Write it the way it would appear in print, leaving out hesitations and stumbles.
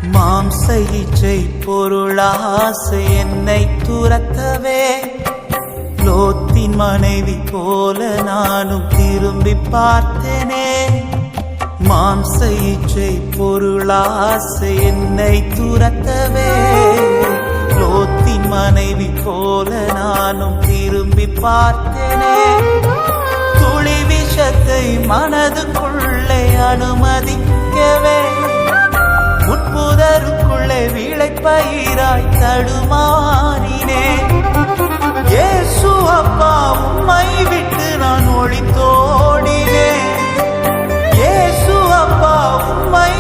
மாம்ச இச்சை பொருளாசை என்னை துரத்தவே லோத்தின் மனைவி போல நானும் திரும்பி பார்த்தேனே. மாம்ச இச்சை பொருளாசை என்னை துரத்தவே லோத்தின் மனைவி போல நானும் திரும்பி பார்த்தேனே. துளி விஷத்தை மனதுக்குள்ளே அனுமதிக்கவே உட்புதருக்குள்ளே விளைப்பயிராய் தடுமாறினே. இயேசு அப்பா உம்மை விட்டு நான் ஒளித்தோடினேன். இயேசு அப்பா உம்மை